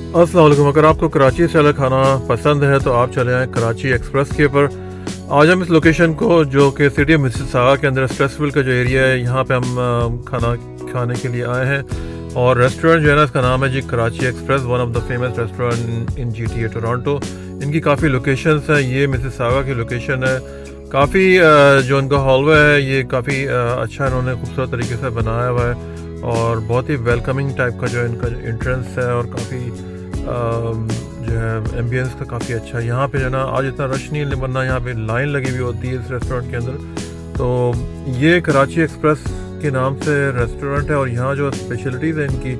अस्सलाम वालेकुम। अगर आपको कराची स्टाइल खाना पसंद है तो आप चले आएँ कराची एक्सप्रेस के ऊपर। आज हम इस लोकेशन को, जो कि सिटी ऑफ मिसिसागा के अंदर स्ट्रेसविल का जो एरिया है, यहाँ पे हम खाना खाने के लिए आए हैं। और रेस्टोरेंट जो है ना, इसका नाम है जी Karachi express, one of the famous restaurant in GTA Toronto. इनकी काफ़ी लोकेशंस हैं। ये मिसिसागा की लोकेशन है। काफ़ी जो इनका हॉलवे है ये काफ़ी अच्छा इन्होंने खूबसूरत तरीके से बनाया हुआ है और बहुत ही वेलकमिंग टाइप का जो इनका एंट्रेंस है और काफ़ी जो है एम्बियंस का काफ़ी अच्छा है। यहाँ पे जो है ना आज इतना रश नहीं है, वरना यहाँ पे लाइन लगी हुई होती है इस रेस्टोरेंट के अंदर। तो ये कराची एक्सप्रेस के नाम से रेस्टोरेंट है और यहाँ जो स्पेशलिटीज़ है इनकी,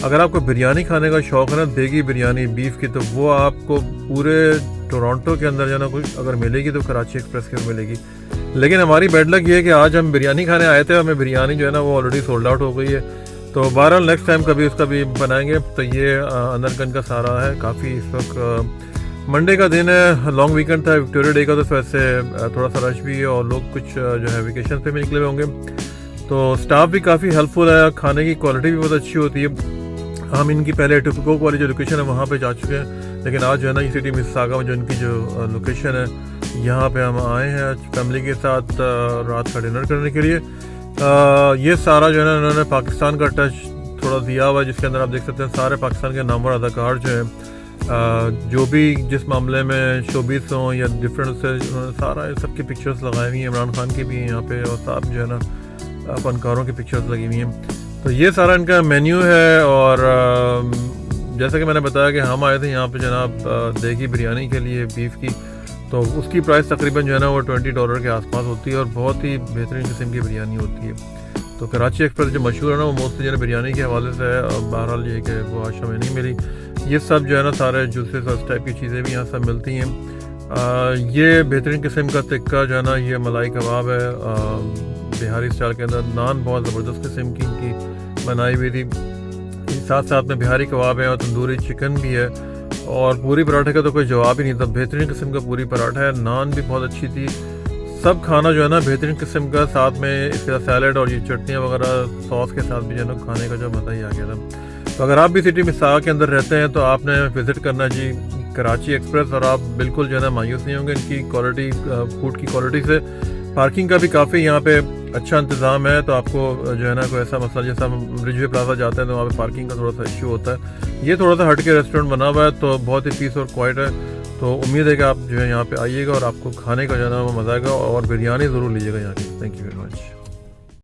अगर आपको बिरयानी खाने का शौक़ है ना, देगी बिरयानी बीफ की, तो वो आपको पूरे टोरंटो के अंदर जो है ना कुछ अगर मिलेगी तो कराची एक्सप्रेस के अंदर मिलेगी। लेकिन हमारी बैड लक ये है कि आज हम बिरयानी खाने आए थे, हमें बिरयानी जो है ना वो ऑलरेडी सोल्ड आउट हो गई है। तो बहरहाल नेक्स्ट टाइम कभी उसका भी बनाएंगे। तो ये अनरगन का सारा है। काफ़ी इस वक्त मंडे का दिन है, लॉन्ग वीकेंड था, विक्टोरिया डे का, तो वैसे थोड़ा सा रश भी है और लोग कुछ जो है वेकेशन पे भी निकले हुए होंगे। तो स्टाफ भी काफ़ी हेल्पफुल है, खाने की क्वालिटी भी बहुत अच्छी होती है। हम इनकी पहले टुपकोक वाली जो लोकेशन है वहाँ पे जा चुके हैं, लेकिन आज जो है ना ये सिटी मिसिसागा में जो इनकी जो लोकेशन है, यहाँ पे हम आए हैं फैमिली के साथ रात का डिनर करने के लिए। ये सारा जो है ना इन्होंने पाकिस्तान का टच थोड़ा दिया हुआ है, जिसके अंदर आप देख सकते हैं सारे पाकिस्तान के नामवर अदाकार जो हैं, जो भी जिस मामले में शोबीस हों या डिफरेंट से, उन्होंने सारा सबकी पिक्चर्स लगाई हुई हैं। इमरान खान की भी हैं यहाँ पे और साथ जो है ना फनकारों की पिक्चर्स लगी हुई हैं। तो ये सारा इनका मेन्यू है। और जैसा कि मैंने बताया कि हम आए थे यहाँ पे जनाब देगी बिरयानी के लिए बीफ की, तो उसकी प्राइस तकरीबन जो है ना वो $20 के आसपास होती है और बहुत ही बेहतरीन किस्म की बिरयानी होती है। तो कराची एक्सप्रेस जो मशहूर है ना वो मोस्टली जो है बिरयानी के हवाले से है। और बहरहाल ये कि वो आज हमें नहीं मिली। ये सब जो है ना सारे जूसेस और इस टाइप की चीज़ें भी यहाँ सब मिलती हैं। ये बेहतरीन किस्म का टिक्का जो है ना, ये मलाई कबाब है बिहारी स्टाइल के अंदर। नान बहुत ज़बरदस्त किस्म की इनकी बनाई हुई थी। साथ साथ में बिहारी कबाब है और तंदूरी चिकन भी है और पूरी पराठे का तो कोई जवाब ही नहीं था। बेहतरीन किस्म का पूरी पराठा है। नान भी बहुत अच्छी थी। सब खाना जो है ना बेहतरीन किस्म का, साथ में इसके सैलड और ये चटनियाँ वगैरह सॉस के साथ भी जो है ना खाने का जो मज़ा ही आ गया था। तो अगर आप भी सिटी मिसिसागा के अंदर रहते हैं तो आपने विज़िट करना जी कराची एक्सप्रेस, और आप बिल्कुल जो है ना मायूस नहीं होंगे इनकी क्वालिटी, फूड की क्वालिटी से। पार्किंग का भी काफ़ी यहाँ पे अच्छा इंतज़ाम है। तो आपको जो है ना कोई ऐसा मसला, जैसा हम रिजवे प्लाजा जाते हैं तो वहाँ पे पार्किंग का थोड़ा सा इशू होता है। ये थोड़ा सा हट के रेस्टोरेंट बना हुआ है तो बहुत ही पीस और क्वाइट है। तो उम्मीद है कि आप जो है यहाँ पे आइएगा और आपको खाने का जो है ना वो मज़ा आएगा और बिरयानी ज़रूर लीजिएगा यहाँ की। Thank you very much.